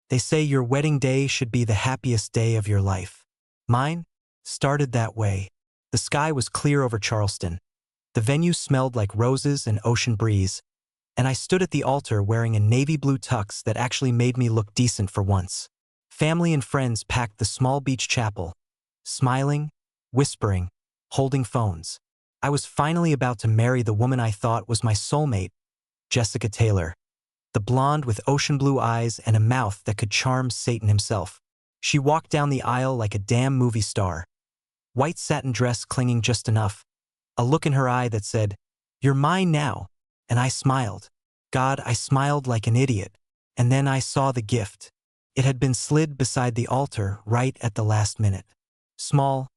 They say your wedding day should be the happiest day of your life. Mine started that way. The sky was clear over Charleston. The venue smelled like roses and ocean breeze, and I stood at the altar wearing a navy blue tux that actually made me look decent for once. Family and friends packed the small beach chapel, smiling, whispering, holding phones. I was finally about to marry the woman I thought was my soulmate, Jessica Taylor, the blonde with ocean blue eyes and a mouth that could charm Satan himself. She walked down the aisle like a damn movie star. White satin dress clinging just enough, a look in her eye that said, "You're mine now," and I smiled. God, I smiled like an idiot. And then I saw the gift. It had been slid beside the altar right at the last minute. Small,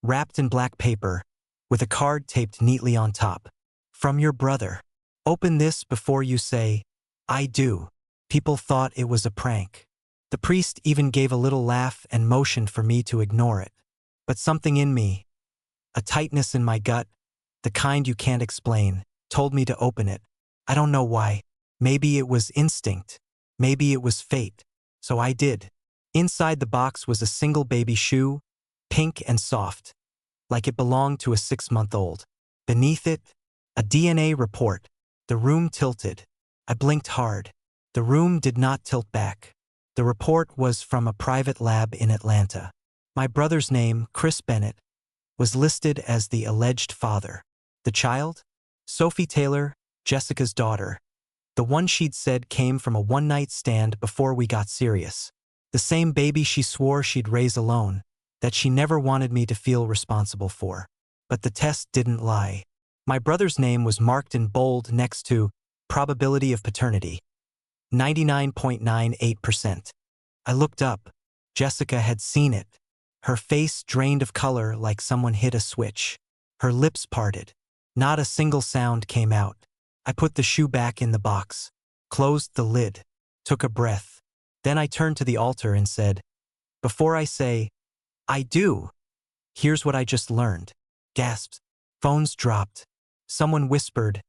wrapped in black paper, with a card taped neatly on top. From your brother. Open this before you say, "I do." People thought it was a prank. The priest even gave a little laugh and motioned for me to ignore it. But something in me, a tightness in my gut, the kind you can't explain, told me to open it. I don't know why. Maybe it was instinct. Maybe it was fate. So I did. Inside the box was a single baby shoe, pink and soft, like it belonged to a 6-month-old. Beneath it, a DNA report. The room tilted. I blinked hard. The room did not tilt back. The report was from a private lab in Atlanta. My brother's name, Chris Bennett, was listed as the alleged father. The child? Sophie Taylor, Jessica's daughter. The one she'd said came from a one-night stand before we got serious. The same baby she swore she'd raise alone, that she never wanted me to feel responsible for. But the test didn't lie. My brother's name was marked in bold next to probability of paternity. 99.98%. I looked up. Jessica had seen it. Her face drained of color like someone hit a switch. Her lips parted. Not a single sound came out. I put the shoe back in the box, closed the lid, took a breath. Then I turned to the altar and said, "Before I say, I do, here's what I just learned." Gasped. Phones dropped. Someone whispered,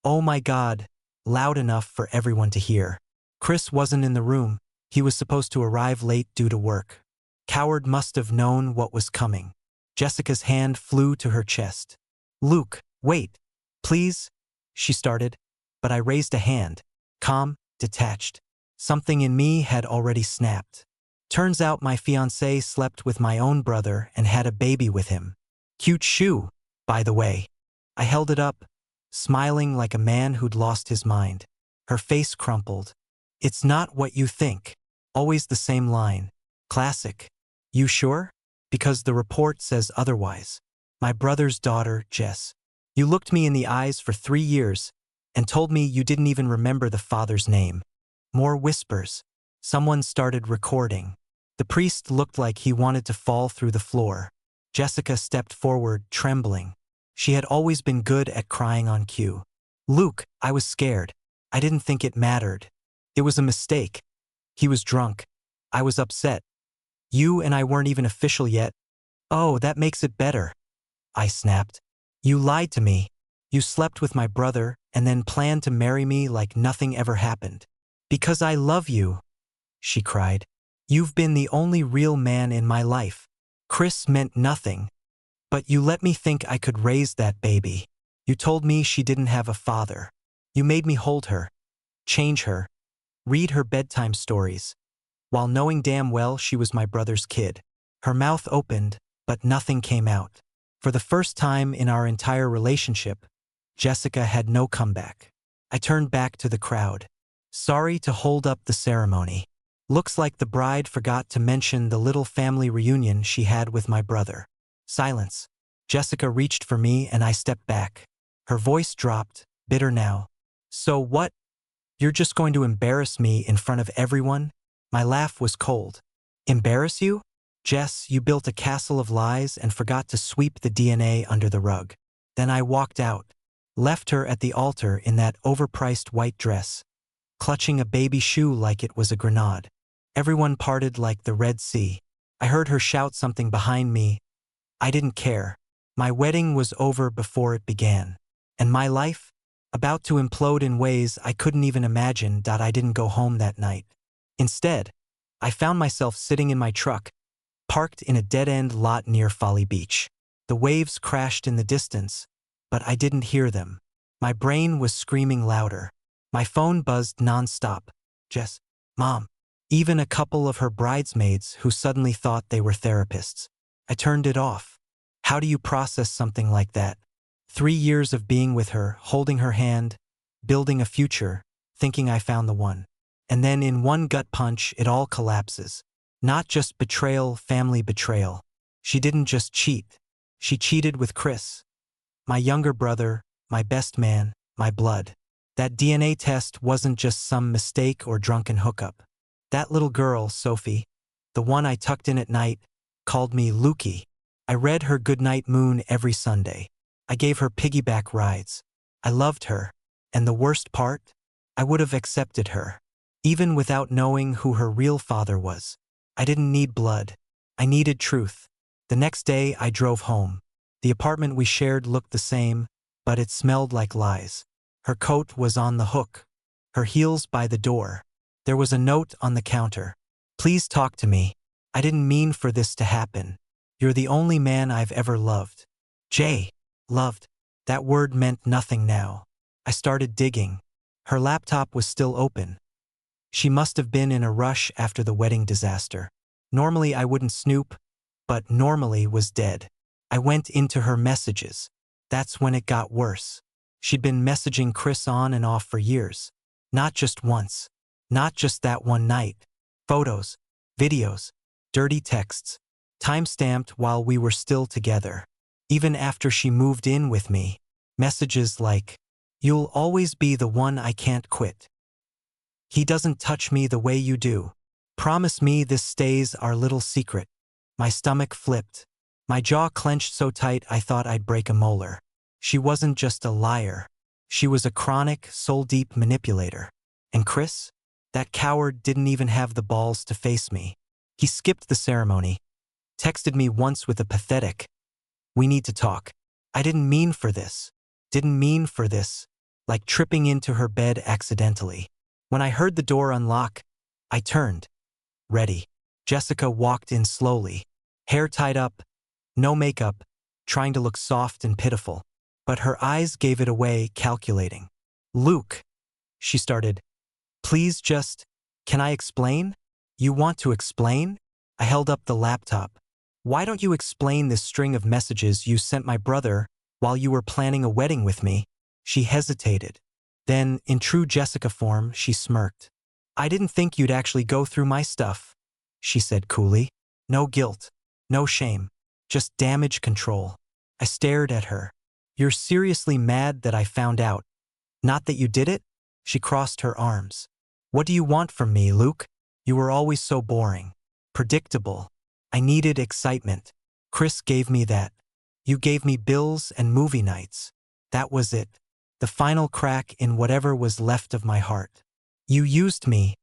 "Oh my God," loud enough for everyone to hear. Chris wasn't in the room. He was supposed to arrive late due to work. Coward must have known what was coming. Jessica's hand flew to her chest. "Luke, wait, please," she started, but I raised a hand, calm, detached. Something in me had already snapped. Turns out my fiancé slept with my own brother and had a baby with him. Cute shoe, by the way. I held it up, smiling like a man who'd lost his mind. Her face crumpled. "It's not what you think." Always the same line. Classic. "You sure? Because the report says otherwise." My brother's daughter, Jess. You looked me in the eyes for 3 years and told me you didn't even remember the father's name. More whispers. Someone started recording. The priest looked like he wanted to fall through the floor. Jessica stepped forward, trembling. She had always been good at crying on cue. "Luke, I was scared. I didn't think it mattered. It was a mistake. He was drunk. I was upset. You and I weren't even official yet." "Oh, that makes it better," I snapped. "You lied to me. You slept with my brother and then planned to marry me like nothing ever happened." "Because I love you," she cried. "You've been the only real man in my life. Chris meant nothing. But you let me think I could raise that baby. You told me she didn't have a father. You made me hold her, change her, read her bedtime stories, while knowing damn well she was my brother's kid." Her mouth opened, but nothing came out. For the first time in our entire relationship, Jessica had no comeback. I turned back to the crowd. "Sorry to hold up the ceremony. Looks like the bride forgot to mention the little family reunion she had with my brother." Silence. Jessica reached for me and I stepped back. Her voice dropped, bitter now. "So what? You're just going to embarrass me in front of everyone?" My laugh was cold. "Embarrass you? Jess, you built a castle of lies and forgot to sweep the DNA under the rug." Then I walked out, left her at the altar in that overpriced white dress, clutching a baby shoe like it was a grenade. Everyone parted like the Red Sea. I heard her shout something behind me. I didn't care. My wedding was over before it began. And my life? About to implode in ways I couldn't even imagine. I didn't go home that night. Instead, I found myself sitting in my truck, parked in a dead-end lot near Folly Beach. The waves crashed in the distance, but I didn't hear them. My brain was screaming louder. My phone buzzed nonstop. Jess, Mom. Even a couple of her bridesmaids who suddenly thought they were therapists. I turned it off. How do you process something like that? 3 years of being with her, holding her hand, building a future, thinking I found the one. And then in one gut punch, it all collapses. Not just betrayal, family betrayal. She didn't just cheat. She cheated with Chris. My younger brother, my best man, my blood. That DNA test wasn't just some mistake or drunken hookup. That little girl, Sophie, the one I tucked in at night, called me Lukey. I read her Goodnight Moon every Sunday. I gave her piggyback rides. I loved her. And the worst part? I would have accepted her, even without knowing who her real father was. I didn't need blood. I needed truth. The next day, I drove home. The apartment we shared looked the same, but it smelled like lies. Her coat was on the hook, her heels by the door. There was a note on the counter. Please talk to me. I didn't mean for this to happen. You're the only man I've ever loved. Jay. Loved. That word meant nothing now. I started digging. Her laptop was still open. She must have been in a rush after the wedding disaster. Normally I wouldn't snoop, but normally was dead. I went into her messages. That's when it got worse. She'd been messaging Chris on and off for years. Not just once. Not just that one night. Photos, videos, dirty texts, time-stamped while we were still together. Even after she moved in with me, messages like, "You'll always be the one I can't quit. He doesn't touch me the way you do. Promise me this stays our little secret." My stomach flipped. My jaw clenched so tight I thought I'd break a molar. She wasn't just a liar. She was a chronic, soul-deep manipulator. And Chris? That coward didn't even have the balls to face me. He skipped the ceremony, texted me once with a pathetic, "We need to talk." I didn't mean for this. Didn't mean for this. Like tripping into her bed accidentally. When I heard the door unlock, I turned. Ready. Jessica walked in slowly. Hair tied up, no makeup, trying to look soft and pitiful. But her eyes gave it away, calculating. "Luke," she started. "Please just, can I explain?" "You want to explain?" I held up the laptop. "Why don't you explain this string of messages you sent my brother while you were planning a wedding with me?" She hesitated. Then, in true Jessica form, she smirked. "I didn't think you'd actually go through my stuff," she said coolly. No guilt, no shame, just damage control. I stared at her. "You're seriously mad that I found out? Not that you did it?" She crossed her arms. "What do you want from me, Luke? You were always so boring. Predictable. I needed excitement. Chris gave me that. You gave me bills and movie nights. That was it. The final crack in whatever was left of my heart. You used me,"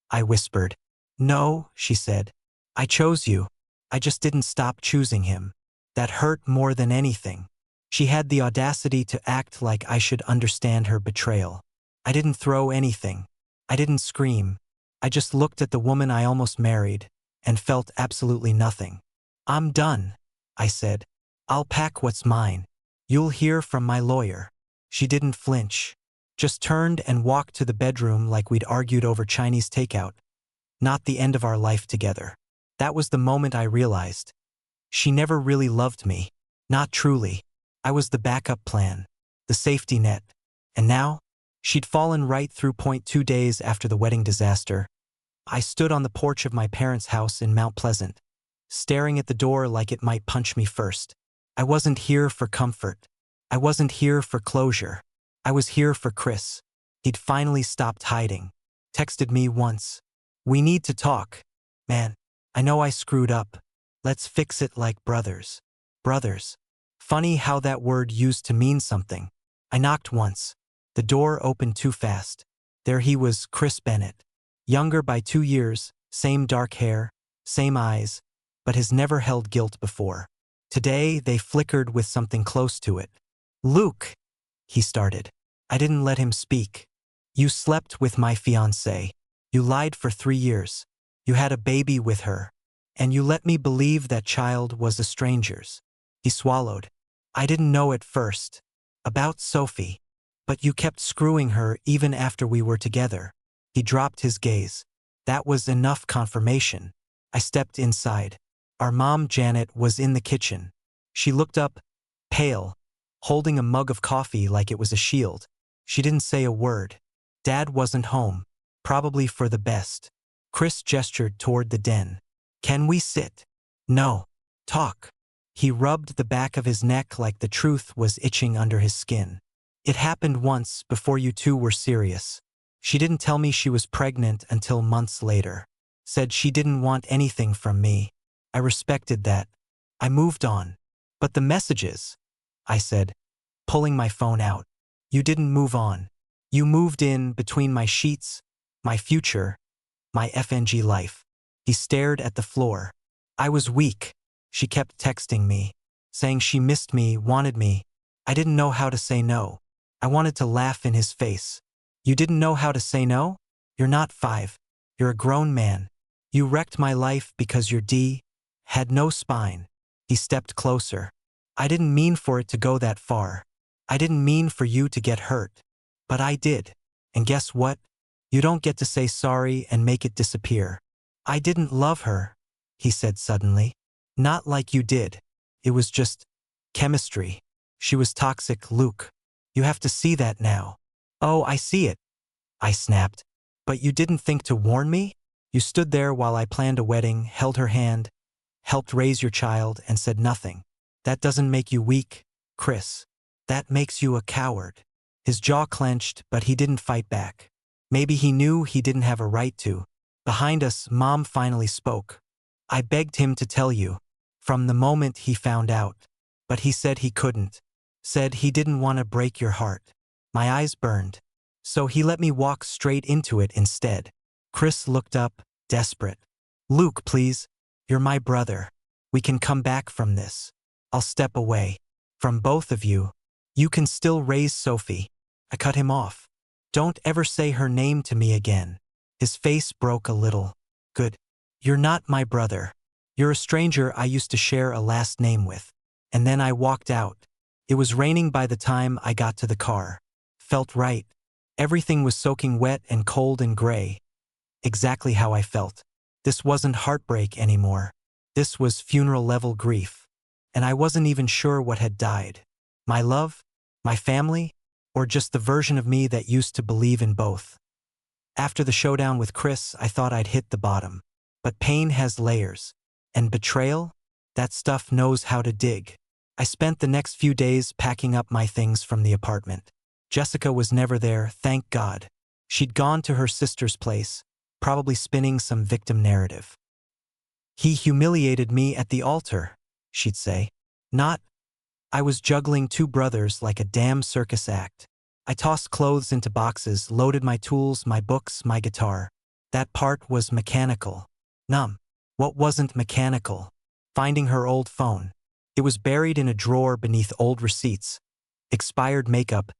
I whispered. "No," she said. "I chose you. I just didn't stop choosing him. That hurt more than anything." She had the audacity to act like I should understand her betrayal. I didn't throw anything. I didn't scream. I just looked at the woman I almost married and felt absolutely nothing. "I'm done," I said. "I'll pack what's mine. You'll hear from my lawyer." She didn't flinch, just turned and walked to the bedroom like we'd argued over Chinese takeout. Not the end of our life together. That was the moment I realized. She never really loved me. Not truly. I was the backup plan, the safety net. And now? She'd fallen right through point 2 days after the wedding disaster. I stood on the porch of my parents' house in Mount Pleasant, staring at the door like it might punch me first. I wasn't here for comfort. I wasn't here for closure. I was here for Chris. He'd finally stopped hiding. Texted me once. "We need to talk. Man, I know I screwed up. Let's fix it like brothers." Brothers. Funny how that word used to mean something. I knocked once. The door opened too fast. There he was, Chris Bennett. Younger by 2 years, same dark hair, same eyes, but has never held guilt before. Today, they flickered with something close to it. "Luke," he started. I didn't let him speak. "You slept with my fiancée. You lied for 3 years. You had a baby with her. And you let me believe that child was a stranger's. He swallowed. I didn't know at first. About Sophie. But you kept screwing her even after we were together. He dropped his gaze. That was enough confirmation. I stepped inside. Our mom, Janet, was in the kitchen. She looked up, pale, holding a mug of coffee like it was a shield. She didn't say a word. Dad wasn't home. Probably for the best. Chris gestured toward the den. Can we sit? No. Talk. He rubbed the back of his neck like the truth was itching under his skin. It happened once before you two were serious. She didn't tell me she was pregnant until months later. Said she didn't want anything from me. I respected that. I moved on. But the messages, I said, pulling my phone out. You didn't move on. You moved in between my sheets, my future, my FNG life. He stared at the floor. I was weak. She kept texting me, saying she missed me, wanted me. I didn't know how to say no. I wanted to laugh in his face. You didn't know how to say no? You're not 5. You're a grown man. You wrecked my life because your D had no spine. He stepped closer. I didn't mean for it to go that far. I didn't mean for you to get hurt. But I did. And guess what? You don't get to say sorry and make it disappear. I didn't love her, he said suddenly. Not like you did. It was just chemistry. She was toxic, Luke. You have to see that now. Oh, I see it, I snapped. But you didn't think to warn me? You stood there while I planned a wedding, held her hand, helped raise your child, and said nothing. That doesn't make you weak, Chris. That makes you a coward. His jaw clenched, but he didn't fight back. Maybe he knew he didn't have a right to. Behind us, Mom finally spoke. I begged him to tell you. From the moment he found out. But he said he couldn't. Said he didn't want to break your heart. My eyes burned. So he let me walk straight into it instead. Chris looked up, desperate. Luke, please. You're my brother. We can come back from this. I'll step away. From both of you. You can still raise Sophie. I cut him off. Don't ever say her name to me again. His face broke a little. Good. You're not my brother. You're a stranger I used to share a last name with. And then I walked out. It was raining by the time I got to the car. Felt right. Everything was soaking wet and cold and gray. Exactly how I felt. This wasn't heartbreak anymore. This was funeral-level grief. And I wasn't even sure what had died. My love? My family? Or just the version of me that used to believe in both? After the showdown with Chris, I thought I'd hit the bottom. But pain has layers. And betrayal? That stuff knows how to dig. I spent the next few days packing up my things from the apartment. Jessica was never there, thank God. She'd gone to her sister's place, probably spinning some victim narrative. He humiliated me at the altar, she'd say. Not. I was juggling 2 brothers like a damn circus act. I tossed clothes into boxes, loaded my tools, my books, my guitar. That part was mechanical. Numb. What wasn't mechanical? Finding her old phone. It was buried in a drawer beneath old receipts, expired makeup,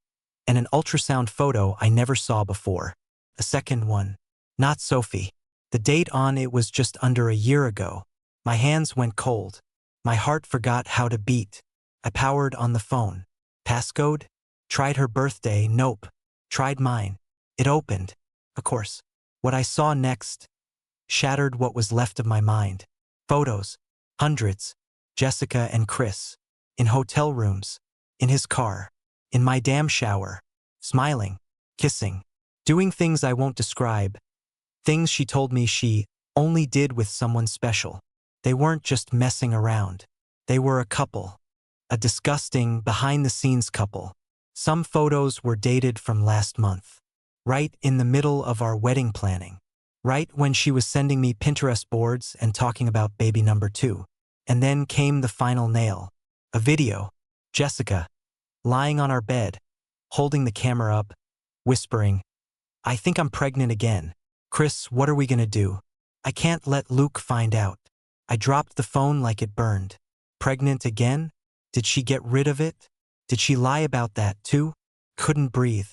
and an ultrasound photo I never saw before. A second one. Not Sophie. The date on it was just under a year ago. My hands went cold. My heart forgot how to beat. I powered on the phone. Passcode? Tried her birthday, nope. Tried mine. It opened. Of course. What I saw next shattered what was left of my mind. Photos. Hundreds. Jessica and Chris. In hotel rooms. In his car. In my damn shower. Smiling. Kissing. Doing things I won't describe. Things she told me she only did with someone special. They weren't just messing around. They were a couple. A disgusting, behind-the-scenes couple. Some photos were dated from last month. Right in the middle of our wedding planning. Right when she was sending me Pinterest boards and talking about baby number 2. And then came the final nail. A video. Jessica. Lying on our bed. Holding the camera up. Whispering, I think I'm pregnant again. Chris, what are we gonna do? I can't let Luke find out. I dropped the phone like it burned. Pregnant again? Did she get rid of it? Did she lie about that too? Couldn't breathe.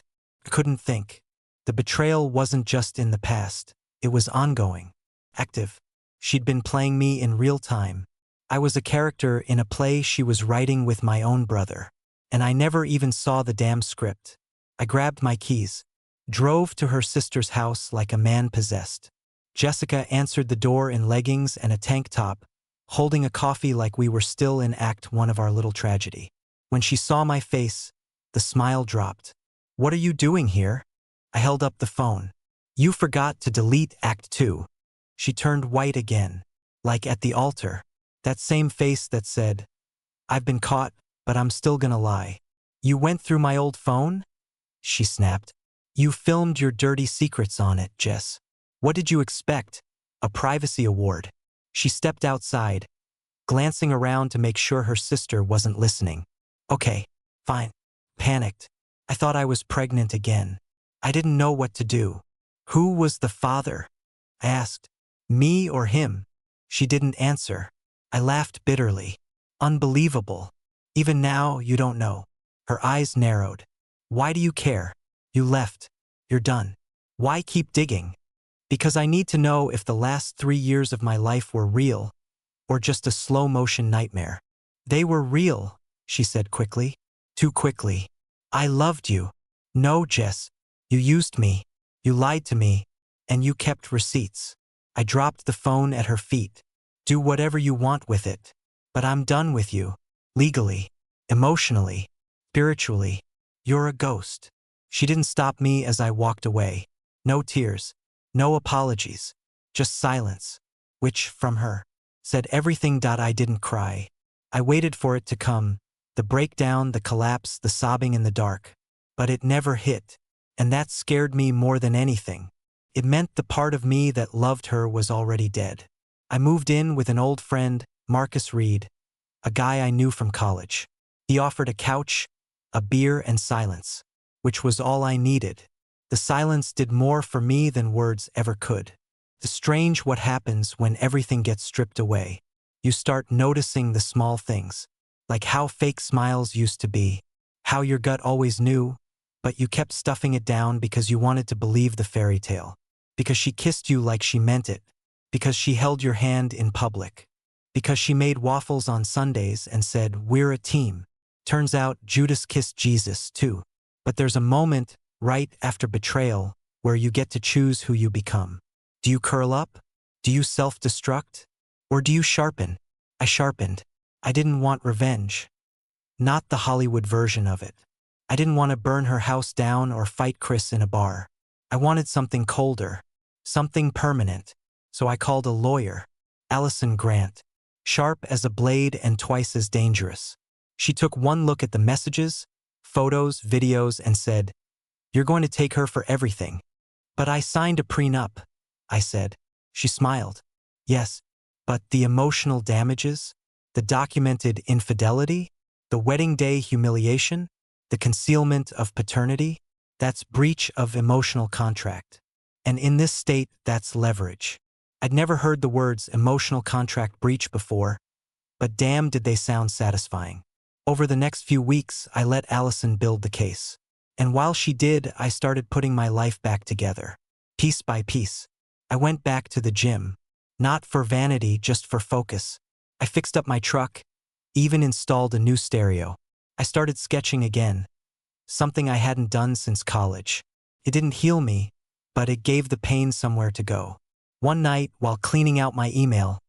Couldn't think. The betrayal wasn't just in the past. It was ongoing. active. She'd been playing me in real time. I was a character in a play she was writing with my own brother. And I never even saw the damn script. I grabbed my keys, drove to her sister's house like a man possessed. Jessica answered the door in leggings and a tank top, holding a coffee like we were still in Act 1 of our little tragedy. When she saw my face, the smile dropped. "What are you doing here?" I held up the phone. "You forgot to delete Act 2. She turned white again, like at the altar. That same face that said, "I've been caught, but I'm still gonna lie." "You went through my old phone?" she snapped. "You filmed your dirty secrets on it, Jess. What did you expect? A privacy award?" She stepped outside, glancing around to make sure her sister wasn't listening. "Okay, fine." Panicked. I thought I was pregnant again. I didn't know what to do. "Who was the father?" I asked. "Me or him?" She didn't answer. I laughed bitterly. "Unbelievable. Even now, you don't know." Her eyes narrowed. "Why do you care? You left. You're done. Why keep digging?" "Because I need to know if the last 3 years of my life were real, or just a slow-motion nightmare." "They were real," she said quickly. Too quickly. "I loved you." "No, Jess. You used me. You lied to me. And you kept receipts." I dropped the phone at her feet. "Do whatever you want with it. But I'm done with you. Legally. Emotionally. Spiritually. You're a ghost." She didn't stop me as I walked away. No tears. No apologies. Just silence. Which, from her, said everything. I didn't cry. I waited for it to come. The breakdown, the collapse, the sobbing in the dark. But it never hit. And that scared me more than anything. It meant the part of me that loved her was already dead. I moved in with an old friend, Marcus Reed, a guy I knew from college. He offered a couch, a beer, and silence, which was all I needed. The silence did more for me than words ever could. It's strange what happens when everything gets stripped away. You start noticing the small things, like how fake smiles used to be, how your gut always knew, but you kept stuffing it down because you wanted to believe the fairy tale. Because she kissed you like she meant it. Because she held your hand in public. Because she made waffles on Sundays and said, "We're a team." Turns out Judas kissed Jesus too. But there's a moment, right after betrayal, where you get to choose who you become. Do you curl up? Do you self-destruct? Or do you sharpen? I sharpened. I didn't want revenge. Not the Hollywood version of it. I didn't want to burn her house down or fight Chris in a bar. I wanted something colder, something permanent. So I called a lawyer, Allison Grant, sharp as a blade and twice as dangerous. She took one look at the messages, photos, videos, and said, "You're going to take her for everything." "But I signed a prenup," I said. She smiled. "Yes, but the emotional damages, the documented infidelity, the wedding day humiliation, the concealment of paternity, that's breach of emotional contract. And in this state, that's leverage." I'd never heard the words emotional contract breach before, but damn did they sound satisfying. Over the next few weeks, I let Allison build the case. And while she did, I started putting my life back together. Piece by piece. I went back to the gym. Not for vanity, just for focus. I fixed up my truck, even installed a new stereo. I started sketching again. Something I hadn't done since college. It didn't heal me, but it gave the pain somewhere to go. One night, while cleaning out my email,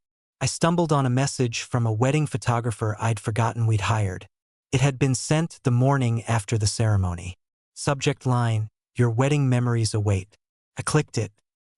I stumbled on a message from a wedding photographer I'd forgotten we'd hired. It had been sent the morning after the ceremony. Subject line, "Your wedding memories await." I clicked it.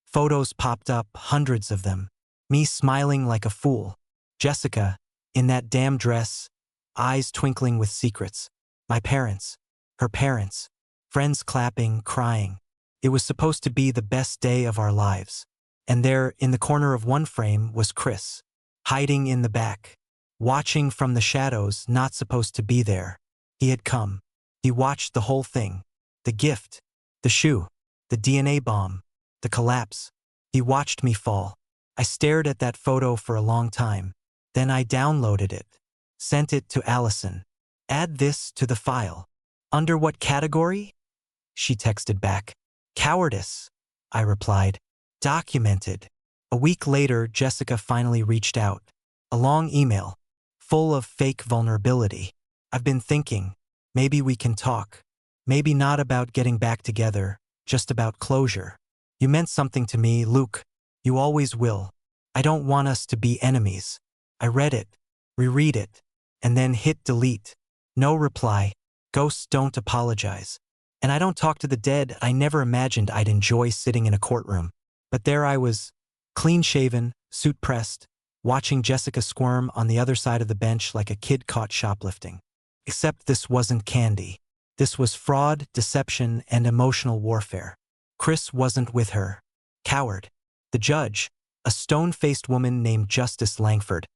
Photos popped up, hundreds of them. Me smiling like a fool. Jessica, in that damn dress, eyes twinkling with secrets. My parents. Her parents. Friends clapping, crying. It was supposed to be the best day of our lives. And there, in the corner of one frame, was Chris. Hiding in the back. Watching from the shadows, not supposed to be there. He had come. He watched the whole thing. The gift. The shoe. The DNA bomb. The collapse. He watched me fall. I stared at that photo for a long time. Then I downloaded it. Sent it to Allison. "Add this to the file." "Under what category?" she texted back. "Cowardice," I replied. "Documented." A week later, Jessica finally reached out. A long email, full of fake vulnerability. I've been thinking, maybe we can talk. Maybe not about getting back together, just about closure. You meant something to me, Luke. You always will. I don't want us to be enemies. I read it, reread it, and then hit delete. No reply. Ghosts don't apologize. And I don't talk to the dead. I never imagined I'd enjoy sitting in a courtroom. But there I was, clean-shaven, suit-pressed, watching Jessica squirm on the other side of the bench like a kid caught shoplifting. Except this wasn't candy. This was fraud, deception, and emotional warfare. Chris wasn't with her. Coward. The judge, a stone-faced woman named Justice Langford,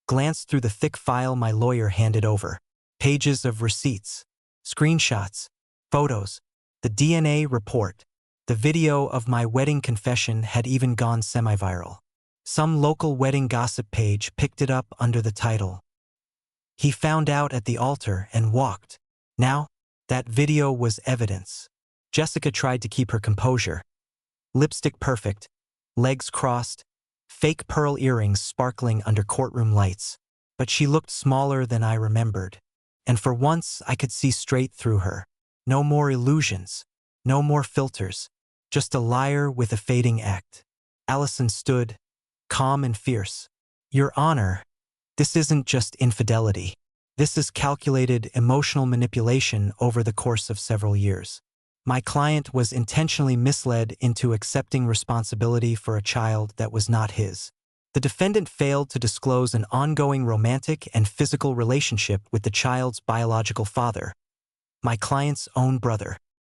glanced through the thick file my lawyer handed over. Pages of receipts, screenshots, photos, the DNA report. The video of my wedding confession had even gone semi-viral. Some local wedding gossip page picked it up under the title, "He found out at the altar and walked." Now, that video was evidence. Jessica tried to keep her composure. Lipstick perfect, legs crossed, fake pearl earrings sparkling under courtroom lights. But she looked smaller than I remembered. And for once, I could see straight through her. No more illusions. No more filters. Just a liar with a fading act. Allison stood, calm and fierce. "Your Honor, this isn't just infidelity. This is calculated emotional manipulation over the course of several years. My client was intentionally misled into accepting responsibility for a child that was not his. The defendant failed to disclose an ongoing romantic and physical relationship with the child's biological father, my client's own brother."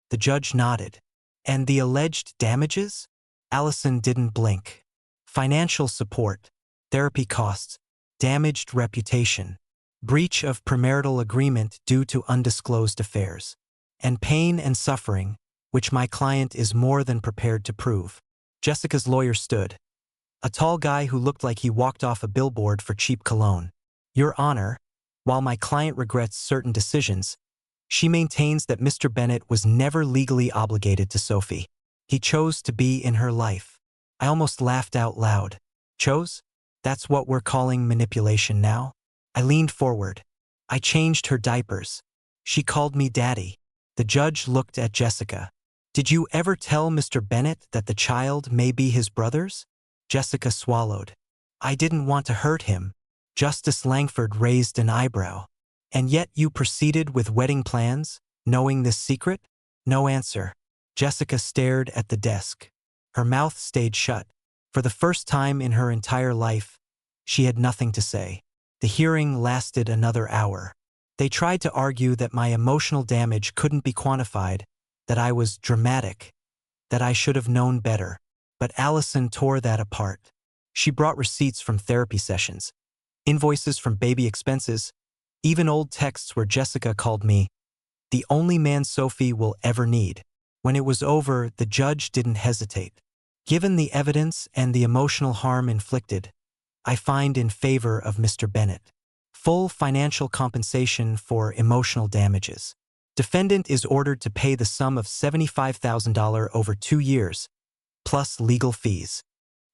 The judge nodded. "And the alleged damages?" Allison didn't blink. "Financial support, therapy costs, damaged reputation, breach of premarital agreement due to undisclosed affairs, and pain and suffering, which my client is more than prepared to prove." Jessica's lawyer stood, a tall guy who looked like he walked off a billboard for cheap cologne. "Your Honor, while my client regrets certain decisions, she maintains that Mr. Bennett was never legally obligated to Sophie. He chose to be in her life." I almost laughed out loud. Chose? That's what we're calling manipulation now? I leaned forward. "I changed her diapers. She called me daddy." The judge looked at Jessica. "Did you ever tell Mr. Bennett that the child may be his brother's?" Jessica swallowed. "I didn't want to hurt him." Justice Langford raised an eyebrow. "And yet you proceeded with wedding plans, knowing this secret?" No answer. Jessica stared at the desk. Her mouth stayed shut. For the first time in her entire life, she had nothing to say. The hearing lasted another hour. They tried to argue that my emotional damage couldn't be quantified, that I was dramatic, that I should have known better. But Allison tore that apart. She brought receipts from therapy sessions, invoices from baby expenses, even old texts where Jessica called me the only man Sophie will ever need. When it was over, the judge didn't hesitate. "Given the evidence and the emotional harm inflicted, I find in favor of Mr. Bennett. Full financial compensation for emotional damages. Defendant is ordered to pay the sum of $75,000 over 2 years, plus legal fees."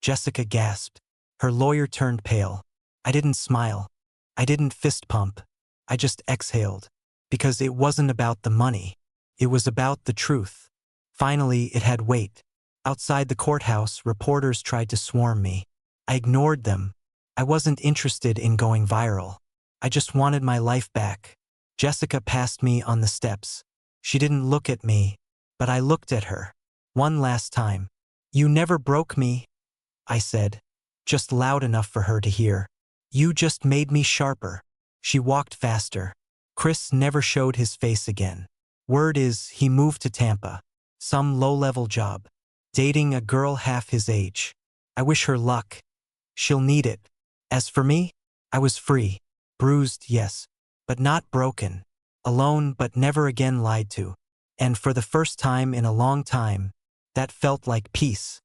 Jessica gasped. Her lawyer turned pale. I didn't smile. I didn't fist pump. I just exhaled. Because it wasn't about the money. It was about the truth. Finally, it had weight. Outside the courthouse, reporters tried to swarm me. I ignored them. I wasn't interested in going viral. I just wanted my life back. Jessica passed me on the steps. She didn't look at me, but I looked at her. One last time. "You never broke me," I said, just loud enough for her to hear. "You just made me sharper." She walked faster. Chris never showed his face again. Word is, he moved to Tampa. Some low-level job. Dating a girl half his age. I wish her luck. She'll need it. As for me, I was free. Bruised, yes, but not broken. Alone, but never again lied to. And for the first time in a long time, that felt like peace.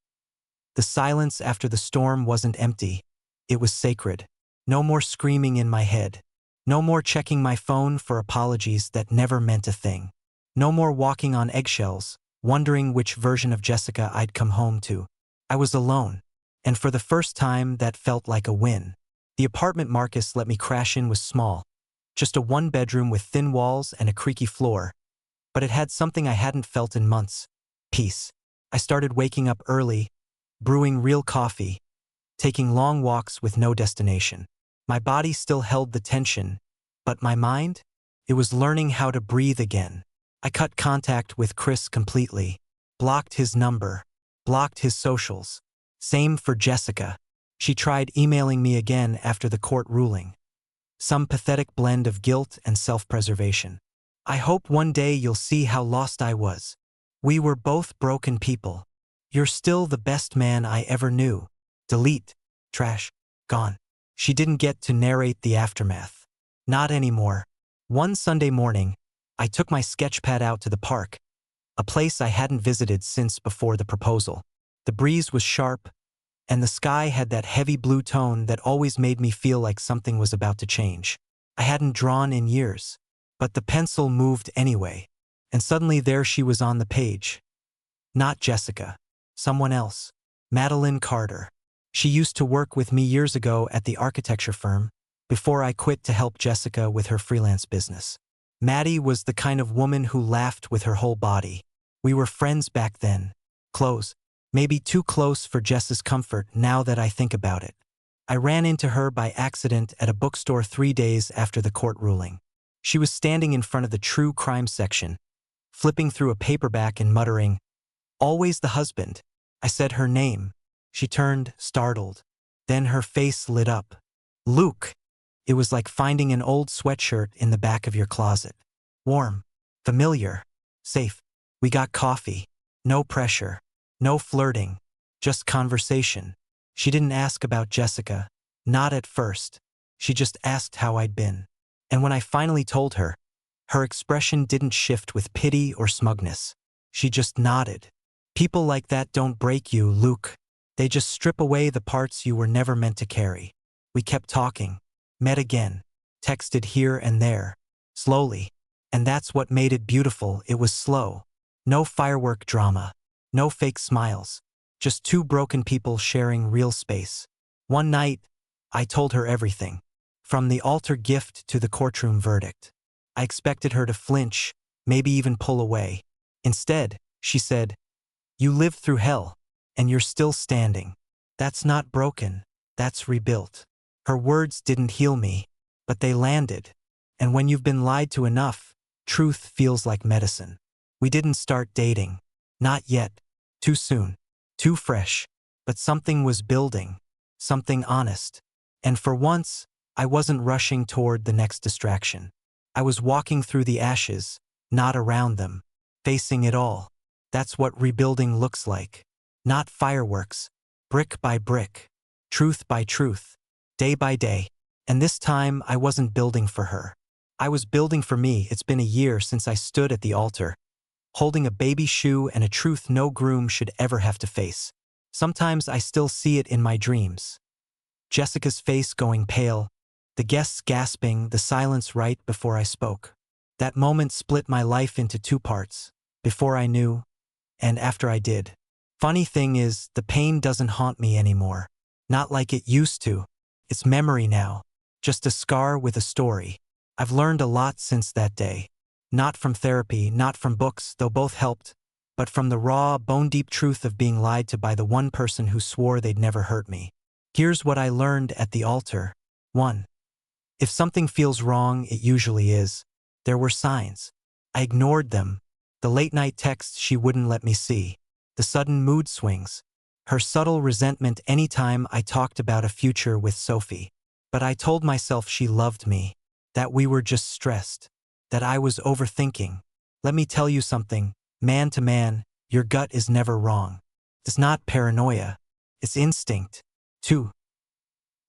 The silence after the storm wasn't empty. It was sacred. No more screaming in my head. No more checking my phone for apologies that never meant a thing. No more walking on eggshells, wondering which version of Jessica I'd come home to. I was alone. And for the first time, that felt like a win. The apartment Marcus let me crash in was small, just a one-bedroom with thin walls and a creaky floor, but it had something I hadn't felt in months: peace. I started waking up early, brewing real coffee, taking long walks with no destination. My body still held the tension, but my mind? It was learning how to breathe again. I cut contact with Chris completely, blocked his number, blocked his socials. Same for Jessica. She tried emailing me again after the court ruling. Some pathetic blend of guilt and self-preservation. I hope one day you'll see how lost I was. We were both broken people. You're still the best man I ever knew. Delete. Trash. Gone. She didn't get to narrate the aftermath. Not anymore. One Sunday morning, I took my sketchpad out to the park, a place I hadn't visited since before the proposal. The breeze was sharp, and the sky had that heavy blue tone that always made me feel like something was about to change. I hadn't drawn in years, but the pencil moved anyway, and suddenly there she was on the page. Not Jessica. Someone else. Madeline Carter. She used to work with me years ago at the architecture firm, before I quit to help Jessica with her freelance business. Maddie was the kind of woman who laughed with her whole body. We were friends back then. Close. Maybe too close for Jess's comfort now that I think about it. I ran into her by accident at a bookstore 3 days after the court ruling. She was standing in front of the true crime section, flipping through a paperback and muttering, "Always the husband." I said her name. She turned, startled. Then her face lit up. Luke. It was like finding an old sweatshirt in the back of your closet. Warm. Familiar. Safe. We got coffee. No pressure. No flirting. Just conversation. She didn't ask about Jessica. Not at first. She just asked how I'd been. And when I finally told her, her expression didn't shift with pity or smugness. She just nodded. People like that don't break you, Luke. They just strip away the parts you were never meant to carry. We kept talking. Met again. Texted here and there. Slowly. And that's what made it beautiful. It was slow. No firework drama. No fake smiles. Just two broken people sharing real space. One night, I told her everything. From the altar gift to the courtroom verdict. I expected her to flinch, maybe even pull away. Instead, she said, "You lived through hell, and you're still standing. That's not broken, that's rebuilt." Her words didn't heal me, but they landed. And when you've been lied to enough, truth feels like medicine. We didn't start dating. Not yet. Too soon. Too fresh. But something was building. Something honest. And for once, I wasn't rushing toward the next distraction. I was walking through the ashes, not around them, facing it all. That's what rebuilding looks like. Not fireworks. Brick by brick. Truth by truth. Day by day. And this time, I wasn't building for her. I was building for me. It's been a year since I stood at the altar, holding a baby shoe and a truth no groom should ever have to face. Sometimes I still see it in my dreams. Jessica's face going pale, the guests gasping, the silence right before I spoke. That moment split my life into two parts, before I knew, and after I did. Funny thing is, the pain doesn't haunt me anymore. Not like it used to. It's memory now. Just a scar with a story. I've learned a lot since that day. Not from therapy, not from books, though both helped, but from the raw, bone-deep truth of being lied to by the one person who swore they'd never hurt me. Here's what I learned at the altar. 1. If something feels wrong, it usually is. There were signs. I ignored them. The late-night texts she wouldn't let me see. The sudden mood swings. Her subtle resentment anytime I talked about a future with Sophie. But I told myself she loved me. That we were just stressed. That I was overthinking. Let me tell you something. Man to man, your gut is never wrong. It's not paranoia. It's instinct. 2.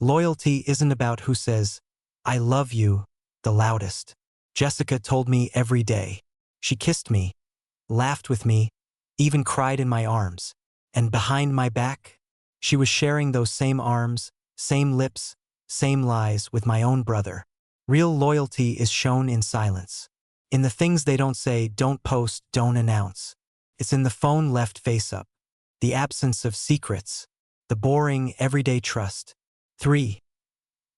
Loyalty isn't about who says, "I love you," the loudest. Jessica told me every day. She kissed me, laughed with me, even cried in my arms. And behind my back, she was sharing those same arms, same lips, same lies with my own brother. Real loyalty is shown in silence. In the things they don't say, don't post, don't announce. It's in the phone left face up. The absence of secrets. The boring, everyday trust. 3.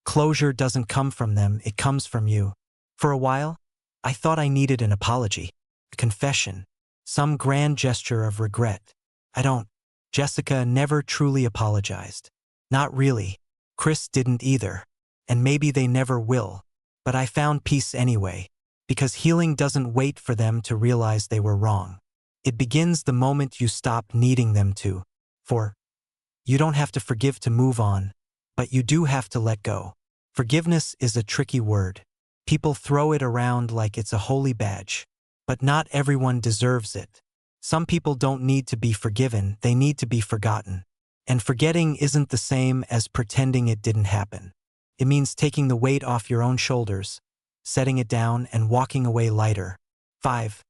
Closure doesn't come from them, it comes from you. For a while, I thought I needed an apology, a confession, some grand gesture of regret. I don't. Jessica never truly apologized. Not really. Chris didn't either. And maybe they never will. But I found peace anyway, because healing doesn't wait for them to realize they were wrong. It begins the moment you stop needing them to. For you don't have to forgive to move on, but you do have to let go. Forgiveness is a tricky word. People throw it around like it's a holy badge. But not everyone deserves it. Some people don't need to be forgiven, they need to be forgotten. And forgetting isn't the same as pretending it didn't happen. It means taking the weight off your own shoulders, setting it down, and walking away lighter. 5.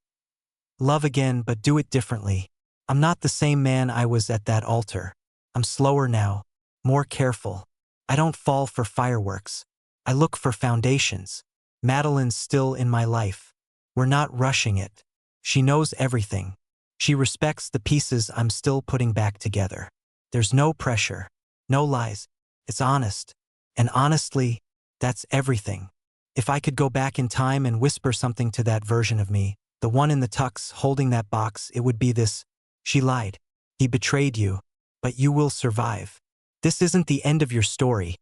Love again, but do it differently. I'm not the same man I was at that altar. I'm slower now, more careful. I don't fall for fireworks. I look for foundations. Madeline's still in my life. We're not rushing it. She knows everything. She respects the pieces I'm still putting back together. There's no pressure, no lies. It's honest. And honestly, that's everything. If I could go back in time and whisper something to that version of me, the one in the tux holding that box, it would be this: she lied. He betrayed you. But you will survive. This isn't the end of your story.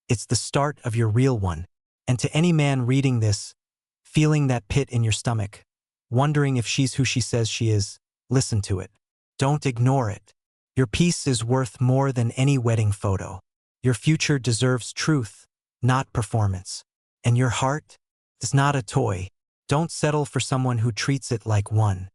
It's the start of your real one. And to any man reading this, feeling that pit in your stomach, wondering if she's who she says she is, listen to it. Don't ignore it. Your peace is worth more than any wedding photo. Your future deserves truth, not performance. And your heart is not a toy. Don't settle for someone who treats it like one.